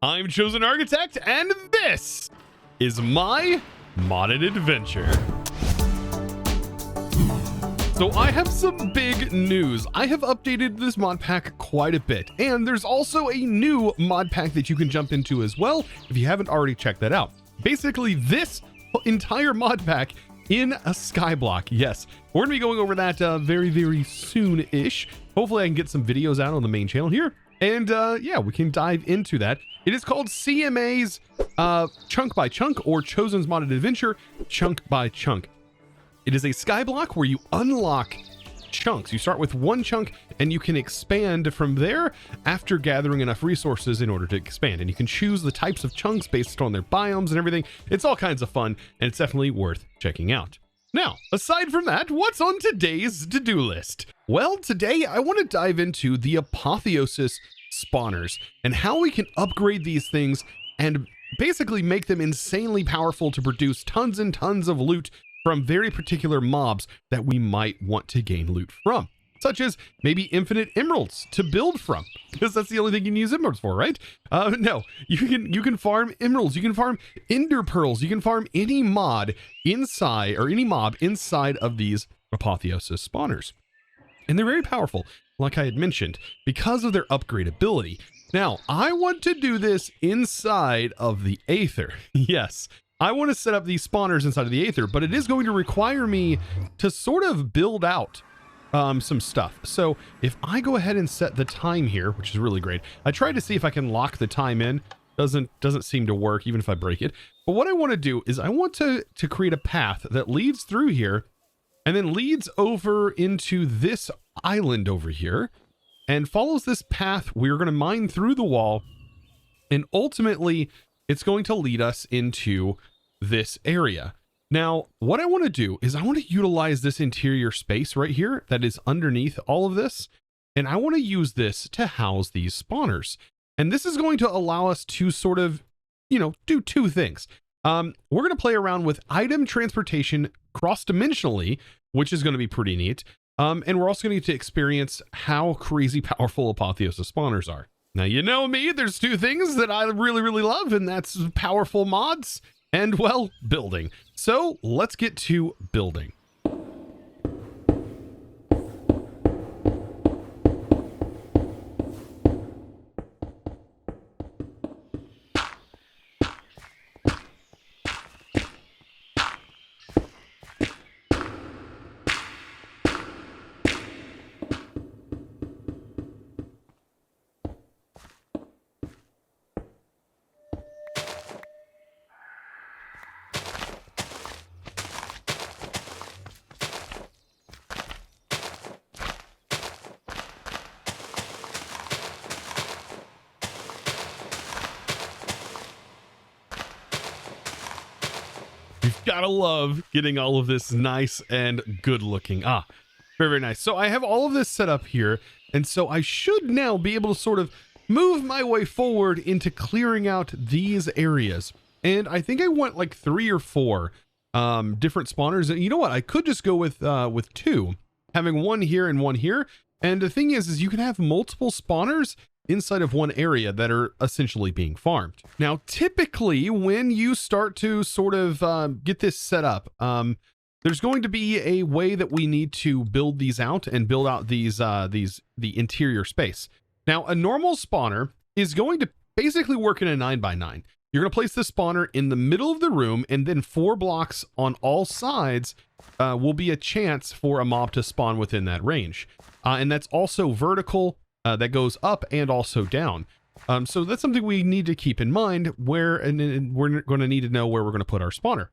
I'm Chosen Architect, and this is my modded adventure. So I have some big news. I have updated this mod pack quite a bit, and there's also a new mod pack that you can jump into as well if you haven't already checked that out. Basically, this entire mod pack in a skyblock. Yes, we're gonna be going over that very soon-ish. Hopefully I can get some videos out on the main channel here. And yeah, we can dive into that. It is called CMA's Chunk by Chunk, or Chosen's Modded Adventure Chunk by Chunk. It is a skyblock where you unlock chunks. You start with one chunk and you can expand from there after gathering enough resources in order to expand. And you can choose the types of chunks based on their biomes and everything. It's all kinds of fun, and it's definitely worth checking out. Now, aside from that, what's on today's to-do list? Well, today I want to dive into the Apotheosis spawners and how we can upgrade these things and basically make them insanely powerful to produce tons and tons of loot from very particular mobs that we might want to gain loot from, such as maybe infinite emeralds to build from, because that's the only thing you can use emeralds for, right? No, you can farm emeralds, you can farm ender pearls, you can farm any mod inside, or any mob inside of these Apotheosis spawners. And they're very powerful, like I had mentioned, because of their upgradability. Now, I want to do this inside of the Aether. Yes, I want to set up these spawners inside of the Aether, but it is going to require me to sort of build out some stuff. So if I go ahead and set the time here, which is really great. I tried to see if I can lock the time in. Doesn't seem to work, even if I break it. But what I want to do is I want to create a path that leads through here and then leads over into this island over here and follows this path. We're going to mine through the wall, and ultimately it's going to lead us into this area. Now, what I want to do is I want to utilize this interior space right here that is underneath all of this, and I want to use this to house these spawners. And this is going to allow us to sort of, do two things. We're going to play around with item transportation cross-dimensionally, which is going to be pretty neat. And we're also going to get to experience how crazy powerful Apotheosis spawners are. Now, you know me, there's two things that I really love, and that's powerful mods and, well, building. So let's get to building. You've got to love getting all of this nice and good looking. Very nice. So I have all of this set up here, and so I should now be able to sort of move my way forward into clearing out these areas. And I think I want like 3 or 4 different spawners. And you know what? I could just go with 2, having one here and one here. And the thing is you can have multiple spawners inside of one area that are essentially being farmed. Now, typically when you start to sort of get this set up, there's going to be a way that we need to build these out and build out the interior space. Now, a normal spawner is going to basically work in a 9x9. You're going to place the spawner in the middle of the room, and then 4 blocks on all sides will be a chance for a mob to spawn within that range. And that's also vertical. That goes up and also down. So that's something we need to keep in mind, and we're going to need to know where we're going to put our spawner.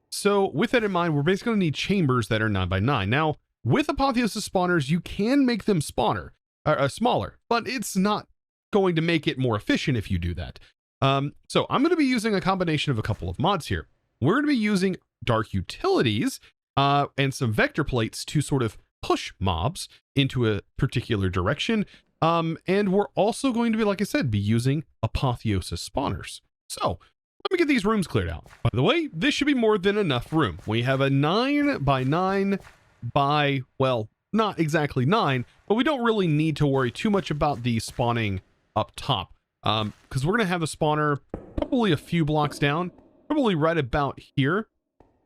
So with that in mind, we're basically going to need chambers that are 9x9. Now, with Apotheosis spawners, you can make them smaller, but it's not going to make it more efficient if you do that. So I'm going to be using a combination of a couple of mods here. We're going to be using dark utilities and some vector plates to sort of push mobs into a particular direction. And we're also going to be, like I said, be using Apotheosis spawners. So let me get these rooms cleared out. By the way, this should be more than enough room. We have a 9x9 by, well, not exactly 9, but we don't really need to worry too much about the spawning up top. Because we're going to have the spawner probably a few blocks down, probably right about here.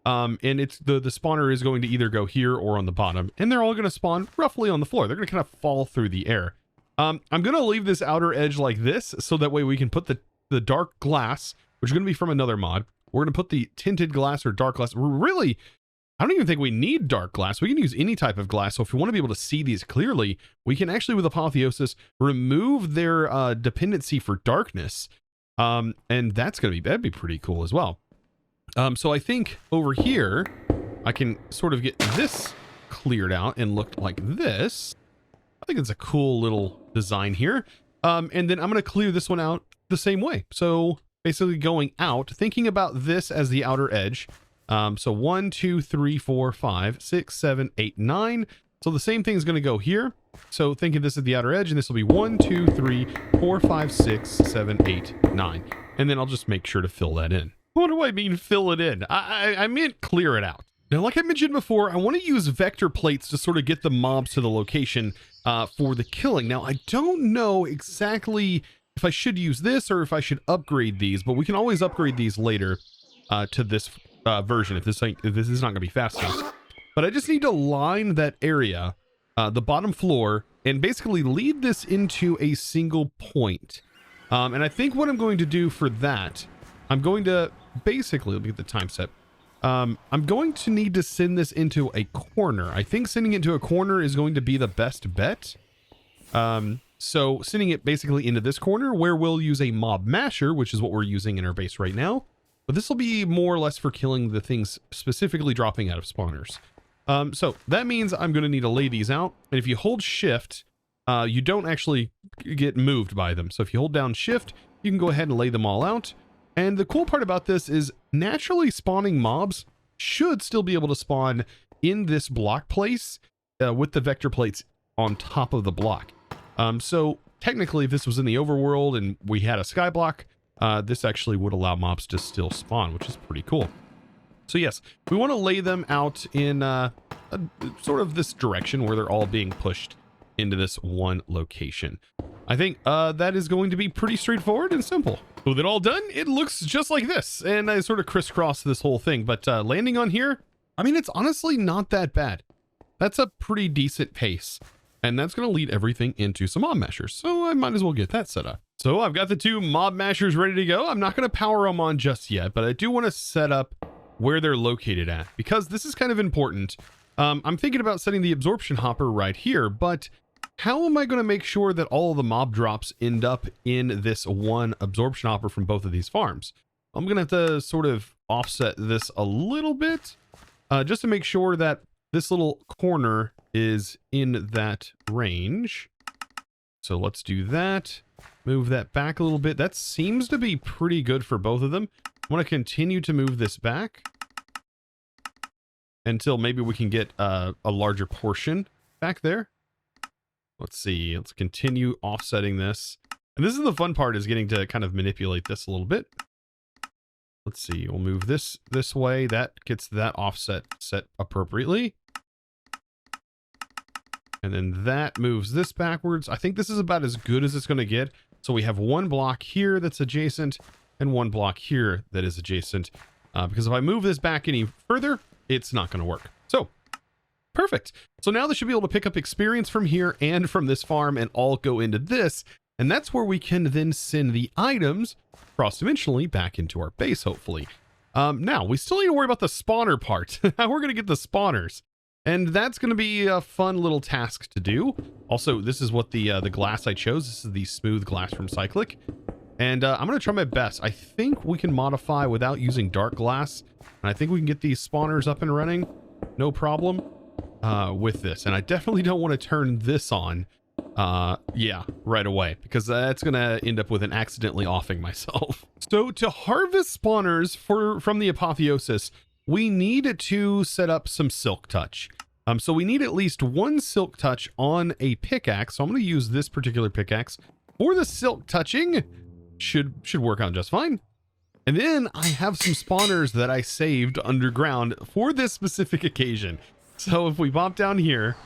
And it's the spawner is going to either go here or on the bottom, and they're all going to spawn roughly on the floor. They're going to kind of fall through the air. I'm going to leave this outer edge like this, so that way we can put the dark glass, which is going to be from another mod. We're going to put the tinted glass or dark glass. Really, I don't even think we need dark glass. We can use any type of glass. So if we want to be able to see these clearly, we can actually, with Apotheosis, remove their dependency for darkness. And that'd be pretty cool as well. So I think over here, I can sort of get this cleared out and look like this. I think it's a cool little design here. And then I'm going to clear this one out the same way. So basically going out, thinking about this as the outer edge. So 1, 2, 3, 4, 5, 6, 7, 8, 9. So the same thing is going to go here. So think of this at the outer edge, and this will be 1, 2, 3, 4, 5, 6, 7, 8, 9. And then I'll just make sure to fill that in. What do I mean fill it in? I meant clear it out. Now, like I mentioned before, I want to use vector plates to sort of get the mobs to the location for the killing. Now, I don't know exactly if I should use this or if I should upgrade these, but we can always upgrade these later to this version if this is not going to be fast enough. But I just need to line that area, the bottom floor, and basically lead this into a single point. And I think what I'm going to do for that, I'm going to basically, let me get the time set. I'm going to need to send this into a corner. I think sending it to a corner is going to be the best bet. So sending it basically into this corner where we'll use a mob masher, which is what we're using in our base right now. But this will be more or less for killing the things specifically dropping out of spawners. So that means I'm going to need to lay these out. And if you hold shift, you don't actually get moved by them. So if you hold down shift, you can go ahead and lay them all out. And the cool part about this is naturally spawning mobs should still be able to spawn in this block place with the vector plates on top of the block. So technically, if this was in the overworld and we had a skyblock, this actually would allow mobs to still spawn, which is pretty cool. So yes, we want to lay them out in sort of this direction where they're all being pushed into this one location. I think that is going to be pretty straightforward and simple. With it all done, it looks just like this, and I sort of crisscross this whole thing, but landing on here, I mean, it's honestly not that bad. That's a pretty decent pace, and that's going to lead everything into some mob mashers, so I might as well get that set up. So I've got the 2 mob mashers ready to go. I'm not going to power them on just yet, but I do want to set up where they're located at, because this is kind of important. I'm thinking about setting the absorption hopper right here, but how am I going to make sure that all of the mob drops end up in this one absorption hopper from both of these farms? I'm going to have to sort of offset this a little bit just to make sure that this little corner is in that range. So let's do that. Move that back a little bit. That seems to be pretty good for both of them. I want to continue to move this back until maybe we can get a larger portion back there. Let's see. Let's continue offsetting this. And this is the fun part, is getting to kind of manipulate this a little bit. Let's see. We'll move this way. That gets that offset set appropriately. And then that moves this backwards. I think this is about as good as it's going to get. So we have one block here that's adjacent and one block here that is adjacent. Because if I move this back any further, it's not going to work. So perfect. So now they should be able to pick up experience from here and from this farm and all go into this. And that's where we can then send the items cross-dimensionally back into our base, hopefully. Now, we still need to worry about the spawner part. How we're going to get the spawners. And that's going to be a fun little task to do. Also, this is what the glass I chose. This is the smooth glass from Cyclic. And I'm going to try my best. I think we can modify without using dark glass. And I think we can get these spawners up and running. No problem. With this, and I definitely don't want to turn this on yeah, right away, because that's gonna end up with an accidentally offing myself. So to harvest spawners from the Apotheosis, we need to set up some silk touch. So we need at least one silk touch on a pickaxe. So I'm going to use this particular pickaxe for the silk touching. Should work out just fine. And then I have some spawners that I saved underground for this specific occasion. So if we pop down here,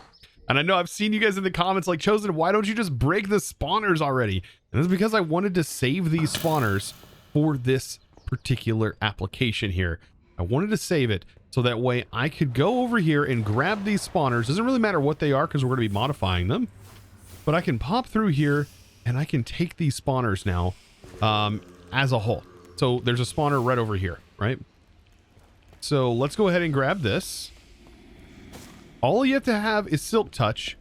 And I know I've seen you guys in the comments like, Chosen, why don't you just break the spawners already? And it's because I wanted to save these spawners for this particular application here. I wanted to save it so that way I could go over here and grab these spawners. Doesn't really matter what they are because we're going to be modifying them. But I can pop through here and I can take these spawners now as a whole. So there's a spawner right over here, right? So let's go ahead and grab this. All you have to have is Silk Touch,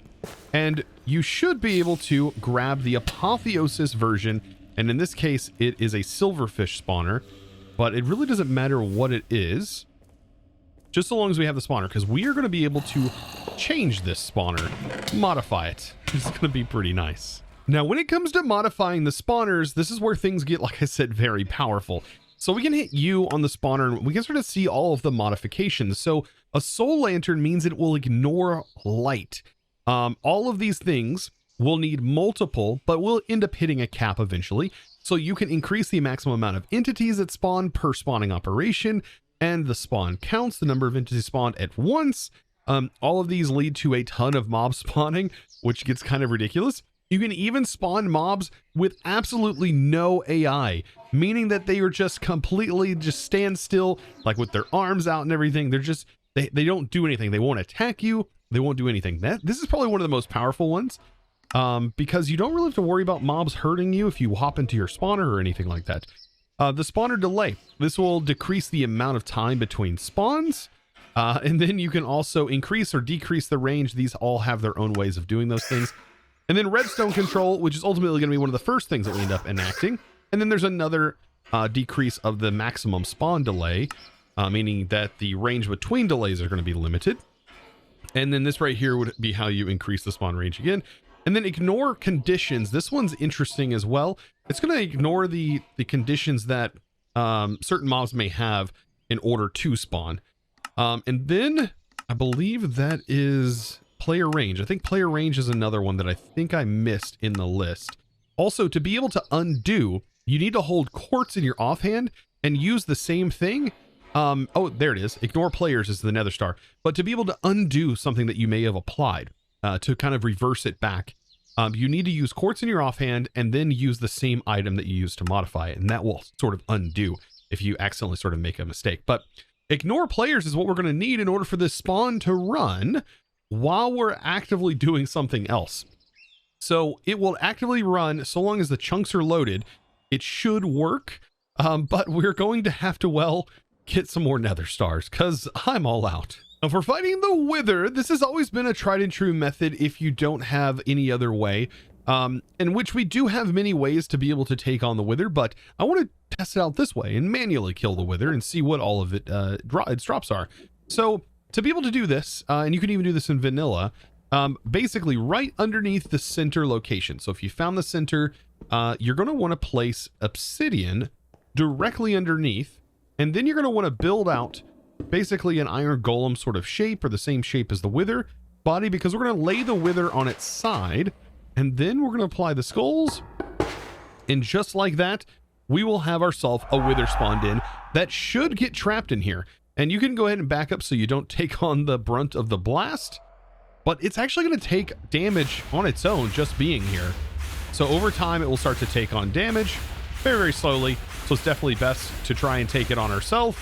and you should be able to grab the Apotheosis version. And in this case, it is a silverfish spawner, but it really doesn't matter what it is, just so long as we have the spawner, because we are going to be able to change this spawner, modify it. It's going to be pretty nice. Now, when it comes to modifying the spawners, this is where things get, like I said, very powerful. So we can hit U on the spawner and we can sort of see all of the modifications. So a soul lantern means it will ignore light. All of these things will need multiple, but will end up hitting a cap eventually. So you can increase the maximum amount of entities that spawn per spawning operation, and the spawn counts, the number of entities spawned at once. All of these lead to a ton of mob spawning, which gets kind of ridiculous. You can even spawn mobs with absolutely no AI, meaning that they are just completely just stand still, like with their arms out and everything. They're just, they don't do anything. They won't attack you. They won't do anything. This is probably one of the most powerful ones, because you don't really have to worry about mobs hurting you if you hop into your spawner or anything like that. The spawner delay. This will decrease the amount of time between spawns. And then you can also increase or decrease the range. These all have their own ways of doing those things. And then redstone control, which is ultimately going to be one of the first things that we end up enacting. And then there's another decrease of the maximum spawn delay, meaning that the range between delays are going to be limited. And then this right here would be how you increase the spawn range again. And then ignore conditions. This one's interesting as well. It's going to ignore the conditions that certain mobs may have in order to spawn. And then I believe that is player range. I think player range is another one that I think I missed in the list. Also, to be able to undo, you need to hold quartz in your offhand and use the same thing. Oh, there it is. Ignore players is the nether star. But to be able to undo something that you may have applied, to kind of reverse it back, you need to use quartz in your offhand and then use the same item that you used to modify it. And that will sort of undo if you accidentally sort of make a mistake. But ignore players is what we're going to need in order for this spawn to run while we're actively doing something else. So it will actively run so long as the chunks are loaded. It should work, but we're going to have to, well, get some more nether stars because I'm all out. Now for fighting the wither, this has always been a tried and true method if you don't have any other way, in which we do have many ways to be able to take on the wither, but I want to test it out this way and manually kill the wither and see what all of its drops are. So to be able to do this, and you can even do this in vanilla, basically right underneath the center location. So if you found the center, you're going to want to place obsidian directly underneath, and then you're going to want to build out basically an iron golem sort of shape, or the same shape as the wither body, because we're going to lay the wither on its side, and then we're going to apply the skulls, and just like that, we will have ourselves a wither spawned in that should get trapped in here. And you can go ahead and back up so you don't take on the brunt of the blast, but it's actually going to take damage on its own just being here. So over time, it will start to take on damage very, very slowly. So it's definitely best to try and take it on ourselves.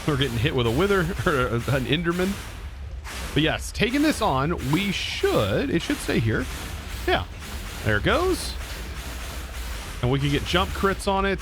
We're getting hit with a wither or an enderman. But yes, taking this on, it should stay here. Yeah, there it goes. And we can get jump crits on it.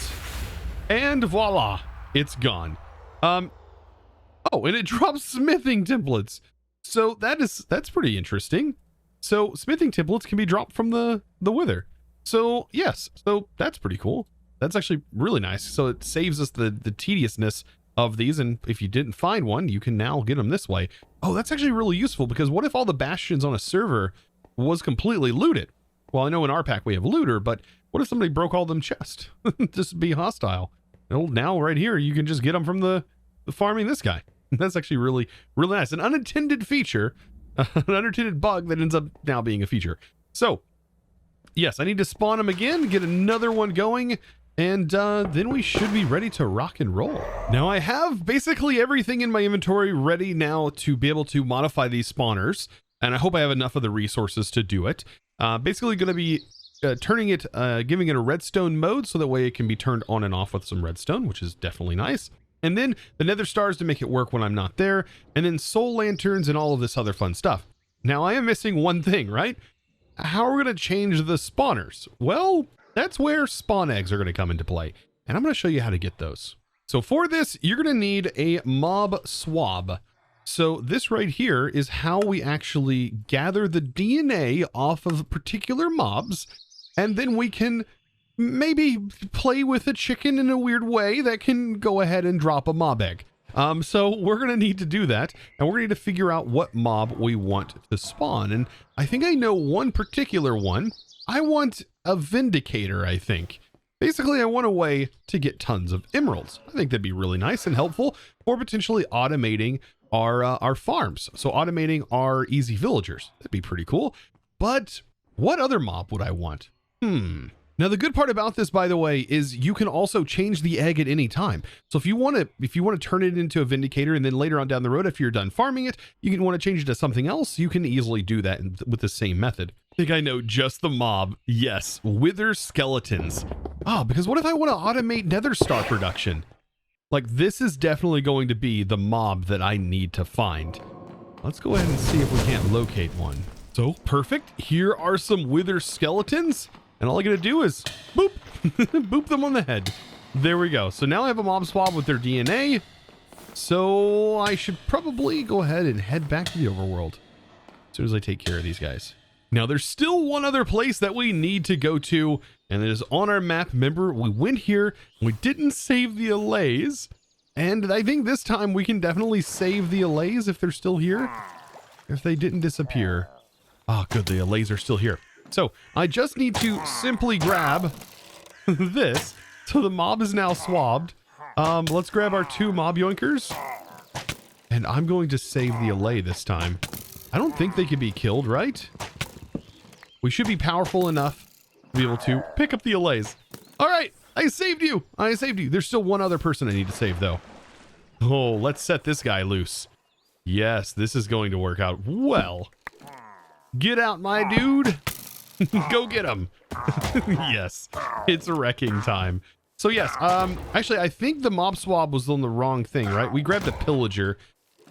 And voila, it's gone. Oh, and it drops smithing templates. So that's pretty interesting. So smithing templates can be dropped from the wither. So yes, so that's pretty cool. That's actually really nice. So it saves us the tediousness of these. And if you didn't find one, you can now get them this way. Oh, that's actually really useful, because what if all the bastions on a server was completely looted? Well, I know in our pack we have looter, but what if somebody broke all them chests? Just be hostile. Well, now right here, you can just get them from the farming this guy. That's actually really, really nice. An unintended feature, an unintended bug that ends up now being a feature. So yes, I need to spawn them again, get another one going, and then we should be ready to rock and roll. Now I have basically everything in my inventory ready now to be able to modify these spawners. and I hope I have enough of the resources to do it. Basically going to be turning it, giving it a redstone mode so that way it can be turned on and off with some redstone, which is definitely nice. And then the nether stars to make it work when I'm not there, and then soul lanterns and all of this other fun stuff. Now I am missing one thing, right? How are we going to change the spawners? Well, that's where spawn eggs are going to come into play, and I'm going to show you how to get those. So for this, you're going to need a mob swab. So this right here is how we actually gather the DNA off of particular mobs, and then we can maybe play with a chicken in a weird way that can go ahead and drop a mob egg. So we're going to need to do that, and we're going to need to figure out what mob we want to spawn. And I think I know one particular one. I want a Vindicator, I think. Basically, I want a way to get tons of emeralds. I think that'd be really nice and helpful for potentially automating our farms. So automating our easy villagers. That'd be pretty cool. But what other mob would I want? Now, the good part about this, by the way, is you can also change the egg at any time. So if you want to turn it into a Vindicator, and then later on down the road, if you're done farming it, you can want to change it to something else, you can easily do that with the same method. I think I know just the mob. Yes, wither skeletons. Oh, because what if I want to automate nether star production? Like, this is definitely going to be the mob that I need to find. Let's go ahead and see if we can't locate one. So, perfect. Here are some wither skeletons. And all I gotta do is boop, boop them on the head. There we go. So now I have a mob swab with their DNA. So I should probably go ahead and head back to the overworld as soon as I take care of these guys. Now there's still one other place that we need to go to, and it is on our map. Remember, we went here, we didn't save the allays, and I think this time we can definitely save the allays if they're still here, if they didn't disappear. Ah, good, the allays are still here. So I just need to simply grab this. So the mob is now swabbed. Let's grab our 2 mob yoinkers, and I'm going to save the allay this time. I don't think they can be killed, right? We should be powerful enough to be able to pick up the allays. All right, I saved you. I saved you. There's still one other person I need to save though. Oh, let's set this guy loose. Yes, this is going to work out well. Get out, my dude. Go get him. Yes, it's wrecking time. So yes, actually I think the mob swab was on the wrong thing, right? We grabbed a pillager.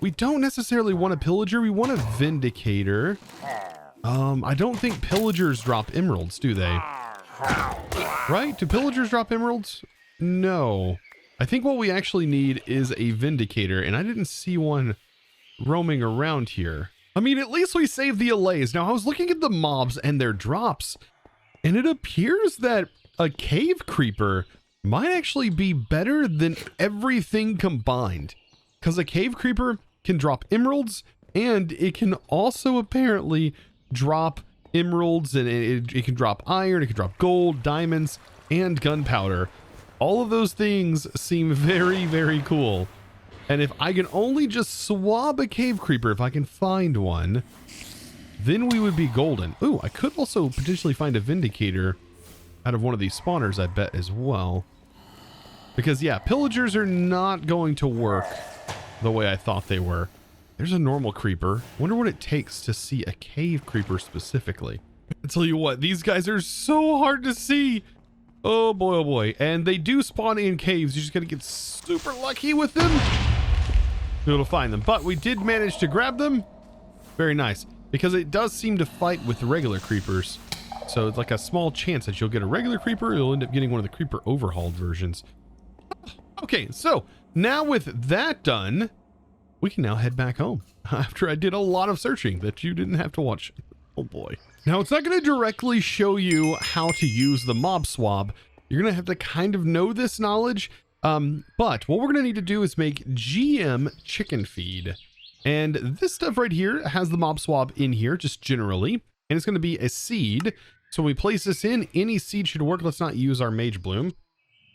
We don't necessarily want a pillager, we want a Vindicator. I don't think pillagers drop emeralds, do they? Right? Do pillagers drop emeralds? No. I think what we actually need is a Vindicator, and I didn't see one roaming around here. I mean, at least we saved the allays. Now, I was looking at the mobs and their drops, and it appears that a cave creeper might actually be better than everything combined. Because a cave creeper can drop emeralds, and it can also apparently drop emeralds, and it can drop iron, it can drop gold, diamonds, and gunpowder. All of those things seem very, very cool. And if I can only just swab a cave creeper, if I can find one, then we would be golden. Ooh, I could also potentially find a Vindicator out of one of these spawners, I bet, as well. Because, yeah, pillagers are not going to work the way I thought they were. There's a normal creeper. Wonder what it takes to see a cave creeper specifically. I tell you what, these guys are so hard to see. Oh boy, oh boy. And they do spawn in caves. You just gotta get super lucky with them to be able to find them. But we did manage to grab them. Very nice. Because it does seem to fight with the regular creepers. So it's like a small chance that you'll get a regular creeper, or you'll end up getting one of the creeper overhauled versions. Okay, so now with that done, we can now head back home after I did a lot of searching that you didn't have to watch. Oh boy. Now it's not going to directly show you how to use the mob swab. You're going to have to kind of know this knowledge. But what we're going to need to do is make GM chicken feed. And this stuff right here has the mob swab in here, just generally. And it's going to be a seed. So when we place this in, any seed should work. Let's not use our mage bloom.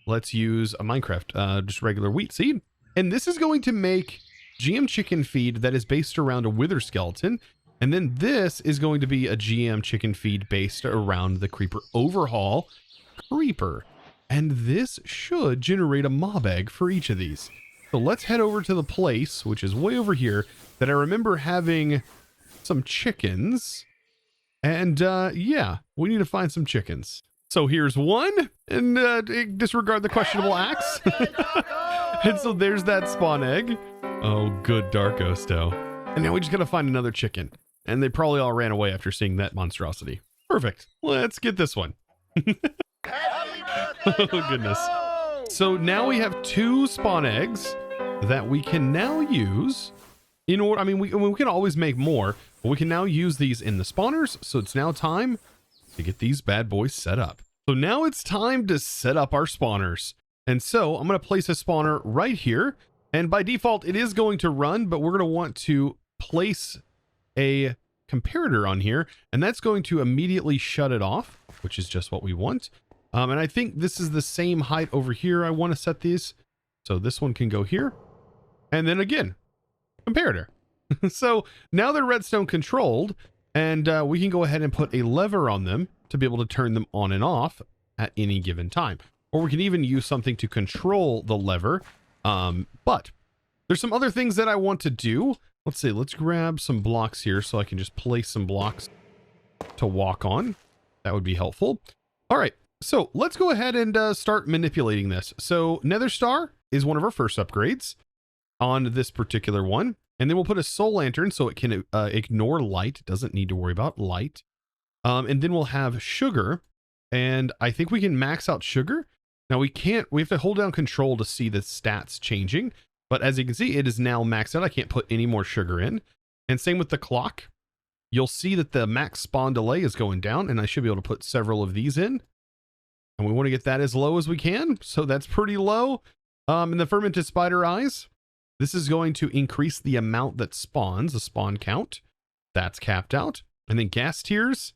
Let's use a Minecraft, just regular wheat seed. And this is going to make GM chicken feed that is based around a wither skeleton. And then this is going to be a GM chicken feed based around the creeper overhaul creeper. And this should generate a mob egg for each of these. So let's head over to the place, which is way over here, that I remember having some chickens. And yeah, we need to find some chickens. So here's one, and disregard the questionable axe. And so there's that spawn egg. Oh, good Dark Osto. And now we just gotta find another chicken. And they probably all ran away after seeing that monstrosity. Perfect. Let's get this one. Oh, goodness. So now we have 2 spawn eggs that we can now use in order. I mean, we can always make more, but we can now use these in the spawners. So it's now time to get these bad boys set up. So now it's time to set up our spawners. And so I'm going to place a spawner right here. And by default, it is going to run, but we're going to want to place a comparator on here, and that's going to immediately shut it off, which is just what we want. And I think this is the same height over here. I want to set these. So this one can go here. And then again, comparator. So now they're redstone controlled, and we can go ahead and put a lever on them to be able to turn them on and off at any given time. Or we can even use something to control the lever. But there's some other things that I want to do. Let's see, let's grab some blocks here so I can just place some blocks to walk on. That would be helpful. All right, so let's go ahead and start manipulating this. So Nether Star is one of our first upgrades on this particular one. And then we'll put a soul lantern so it can ignore light. It doesn't need to worry about light. And then we'll have sugar. And I think we can max out sugar. Now we have to hold down control to see the stats changing. But as you can see, it is now maxed out. I can't put any more sugar in. And same with the clock. You'll see that the max spawn delay is going down, and I should be able to put several of these in. And we want to get that as low as we can. So that's pretty low. And the fermented spider eyes, this is going to increase the amount that spawns, the spawn count. That's capped out. And then gas tiers,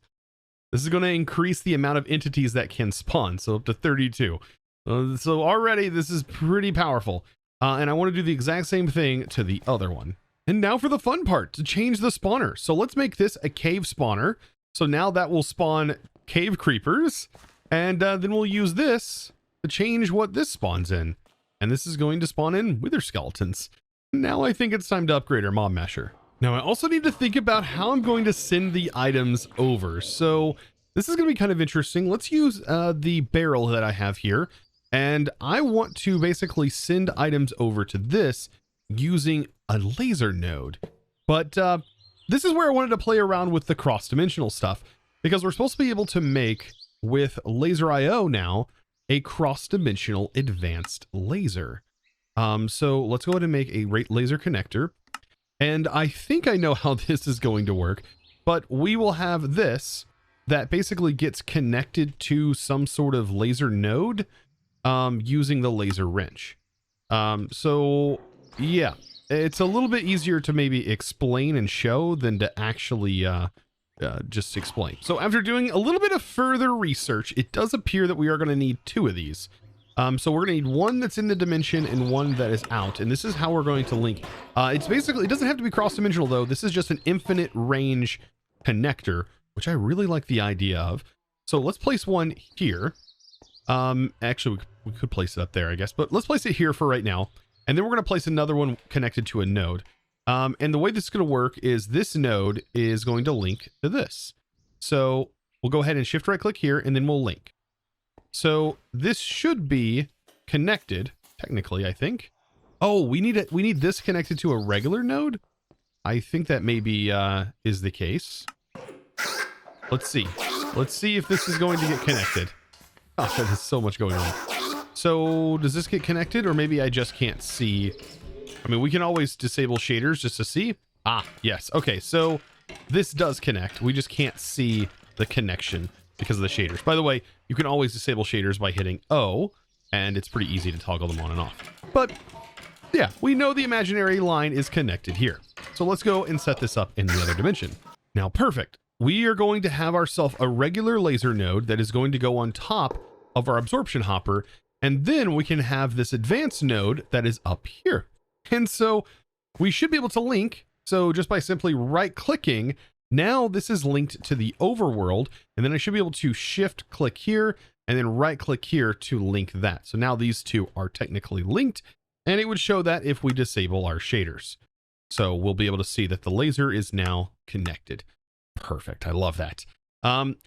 this is going to increase the amount of entities that can spawn. So up to 32. So already this is pretty powerful. And I want to do the exact same thing to the other one. And now for the fun part, to change the spawner. So let's make this a cave spawner. So now that will spawn cave creepers. And then we'll use this to change what this spawns in. And this is going to spawn in wither skeletons. Now I think it's time to upgrade our mob masher. Now I also need to think about how I'm going to send the items over. So this is going to be kind of interesting. Let's use the barrel that I have here. And I want to basically send items over to this using a laser node. But this is where I wanted to play around with the cross-dimensional stuff, because we're supposed to be able to make, with laser IO now, a cross-dimensional advanced laser. So let's go ahead and make a laser connector. And I think I know how this is going to work, but we will have this that basically gets connected to some sort of laser node using the laser wrench. So yeah, it's a little bit easier to maybe explain and show than to actually just explain. So after doing a little bit of further research, it does appear that we are going to need 2 of these. So we're going to need one that's in the dimension and one that is out. And this is how we're going to link. It's basically, it doesn't have to be cross-dimensional though. This is just an infinite range connector, which I really like the idea of. So let's place one here. Actually, we could place it up there, I guess, but let's place it here for right now. And then we're going to place another one connected to a node. And the way this is going to work is this node is going to link to this. So we'll go ahead and shift right click here, and then we'll link. So this should be connected, technically, I think. Oh, we need this connected to a regular node. I think that maybe is the case. Let's see. Let's see if this is going to get connected. Oh, there's so much going on. So does this get connected, or maybe I just can't see? I mean, we can always disable shaders just to see. Ah, yes. Okay, so this does connect. We just can't see the connection because of the shaders. By the way, you can always disable shaders by hitting O, and it's pretty easy to toggle them on and off. But yeah, we know the imaginary line is connected here. So let's go and set this up in the other dimension. Now, perfect. We are going to have ourselves a regular laser node that is going to go on top of our absorption hopper, and then we can have this advanced node that is up here. And so we should be able to link. So just by simply right clicking, now this is linked to the overworld, and then I should be able to shift click here and then right click here to link that. So now these two are technically linked, and it would show that if we disable our shaders. So we'll be able to see that the laser is now connected. Perfect. I love that.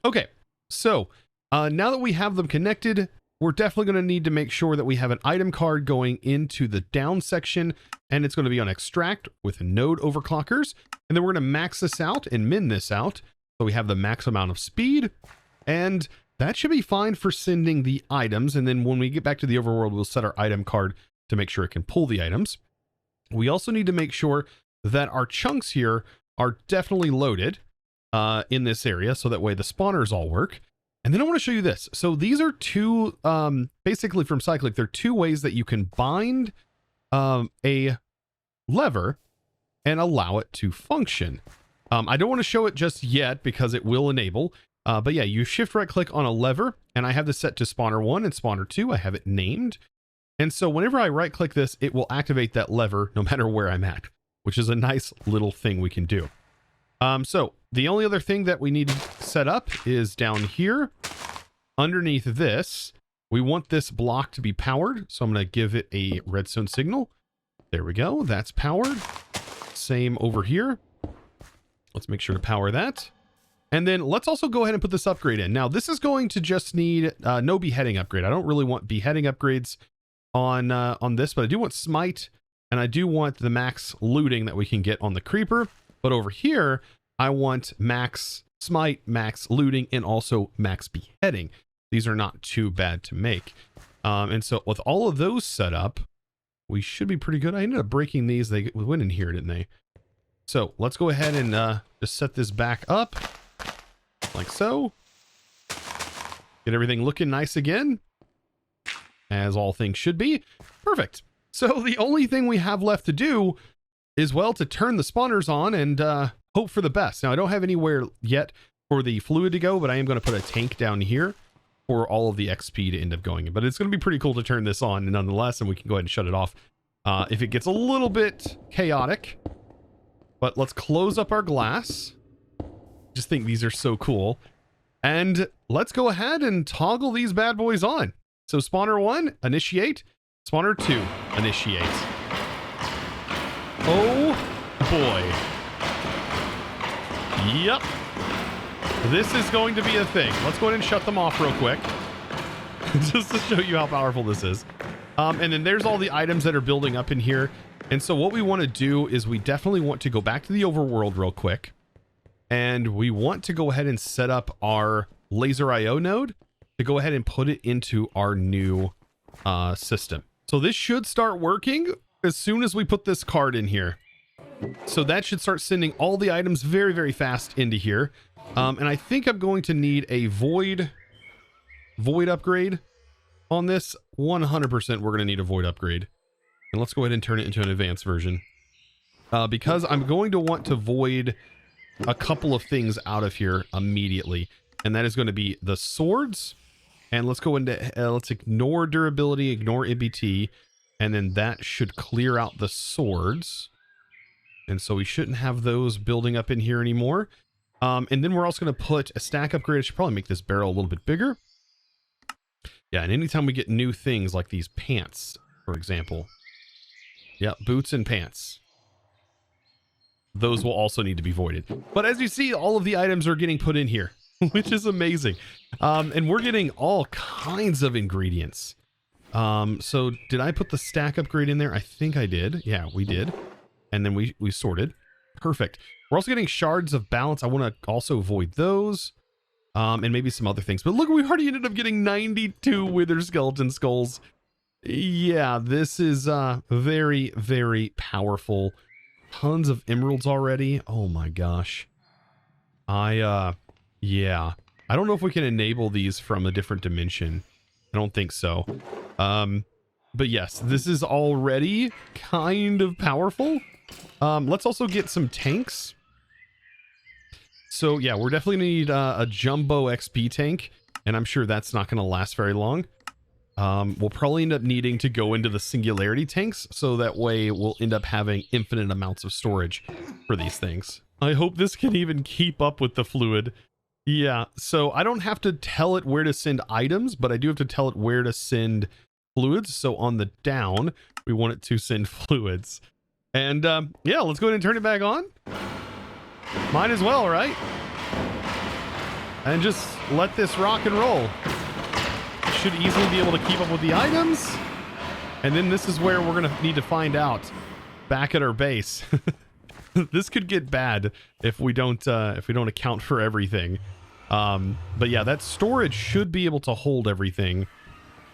Okay. So now that we have them connected, we're definitely going to need to make sure that we have an item card going into the down section, and it's going to be on extract with node overclockers. And then we're going to max this out and min this out. So we have the max amount of speed, and that should be fine for sending the items. And then when we get back to the overworld, we'll set our item card to make sure it can pull the items. We also need to make sure that our chunks here are definitely loaded in this area, so that way the spawners all work. And then I want to show you this. So these are two, basically from Cyclic, there are two ways that you can bind a lever and allow it to function. I don't want to show it just yet because it will enable. But yeah, you shift right click on a lever, and I have this set to spawner 1 and spawner 2. I have it named. And so whenever I right click this, it will activate that lever no matter where I'm at, which is a nice little thing we can do. So the only other thing that we need to set up is down here underneath this. We want this block to be powered. So I'm going to give it a redstone signal. There we go. That's powered. Same over here. Let's make sure to power that. And then let's also go ahead and put this upgrade in. Now this is going to just need no beheading upgrade. I don't really want beheading upgrades on this, but I do want smite, and I do want the max looting that we can get on the creeper. But over here, I want max smite, max looting, and also max beheading. These are not too bad to make. And so with all of those set up, we should be pretty good. I ended up breaking these. They went in here, didn't they? So let's go ahead and just set this back up like so. Get everything looking nice again, as all things should be. Perfect. So the only thing we have left to do is, well, to turn the spawners on and hope for the best. Now, I don't have anywhere yet for the fluid to go, but I am going to put a tank down here for all of the XP to end up going in. But it's going to be pretty cool to turn this on nonetheless, and we can go ahead and shut it off if it gets a little bit chaotic. But let's close up our glass. Just think these are so cool. And let's go ahead and toggle these bad boys on. So spawner 1, initiate. Spawner 2, initiate. Oh boy. Yep. This is going to be a thing. Let's go ahead and shut them off real quick. Just to show you how powerful this is. And then there's all the items that are building up in here. And so what we want to do is we definitely want to go back to the overworld real quick. And we want to go ahead and set up our laser IO node to go ahead and put it into our new system. So this should start working as soon as we put this card in here. So that should start sending all the items very, very fast into here. And I think I'm going to need a void upgrade on this. 100% we're going to need a void upgrade. And let's go ahead and turn it into an advanced version. Because I'm going to want to void a couple of things out of here immediately. And that is going to be the swords. And let's go into, let's ignore durability, ignore MBT. And then that should clear out the swords. And so we shouldn't have those building up in here anymore. And then we're also going to put a stack upgrade. I should probably make this barrel a little bit bigger. Yeah, and anytime we get new things like these pants, for example. Yeah, boots and pants. Those will also need to be voided. But as you see, all of the items are getting put in here, which is amazing. And we're getting all kinds of ingredients. So did I put the stack upgrade in there? I think I did. Yeah, we did. And then we sorted. Perfect. We're also getting shards of balance. I want to also void those. And maybe some other things. But look, we already ended up getting 92 wither skeleton skulls. Yeah, this is very, very powerful. Tons of emeralds already. Oh my gosh. Yeah. I don't know if we can enable these from a different dimension. I don't think so. But yes, this is already kind of powerful. Let's also get some tanks. So yeah, we're definitely gonna need a jumbo XP tank, and I'm sure that's not gonna last very long. We'll probably end up needing to go into the singularity tanks, so that way we'll end up having infinite amounts of storage for these things. I hope this can even keep up with the fluid. Yeah, so I don't have to tell it where to send items, but I do have to tell it where to send fluids. So on the down, we want it to send fluids. And yeah, let's go ahead and turn it back on. Might as well, right? And just let this rock and roll. Should easily be able to keep up with the items. And then this is where we're gonna need to find out back at our base. This could get bad if we don't account for everything. But yeah, that storage should be able to hold everything.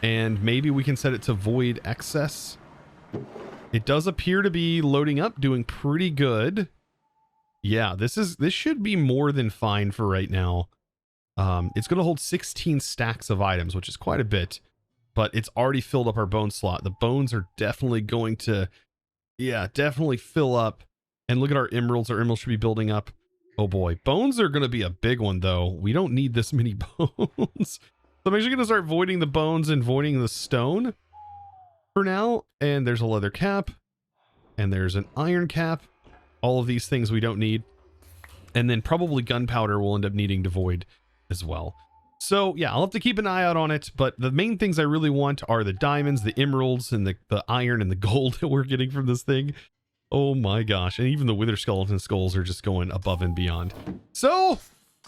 And maybe we can set it to void excess. It does appear to be loading up, doing pretty good. Yeah, this should be more than fine for right now. It's going to hold 16 stacks of items, which is quite a bit, but it's already filled up our bone slot. The bones are definitely going to, yeah, definitely fill up. And look at our emeralds. Our emeralds should be building up. Oh boy, bones are going to be a big one though. We don't need this many bones. So I'm actually going to start voiding the bones and voiding the stone for now. And there's a leather cap and there's an iron cap. All of these things we don't need. And then probably gunpowder will end up needing to void as well. So yeah, I'll have to keep an eye out on it. But the main things I really want are the diamonds, the emeralds, and the iron and the gold that we're getting from this thing. Oh my gosh. And even the wither skeleton skulls are just going above and beyond. So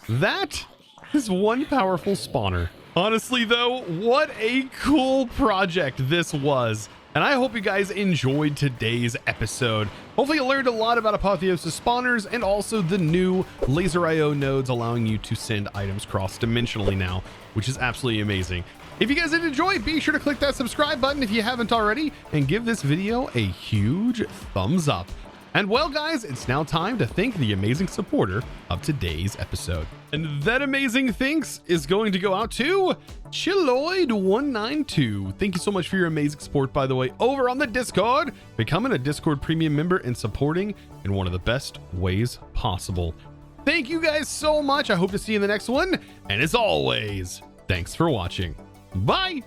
that is one powerful spawner. Honestly though, what a cool project this was. And I hope you guys enjoyed today's episode. Hopefully you learned a lot about Apotheosis spawners and also the new laser IO nodes allowing you to send items cross-dimensionally now, which is absolutely amazing. If you guys did enjoy, be sure to click that subscribe button if you haven't already and give this video a huge thumbs up. And well guys, it's now time to thank the amazing supporter of today's episode. And that amazing thanks is going to go out to Chilloid192. Thank you so much for your amazing support, by the way, over on the Discord, becoming a Discord premium member and supporting in one of the best ways possible. Thank you guys so much. I hope to see you in the next one. And as always, thanks for watching. Bye.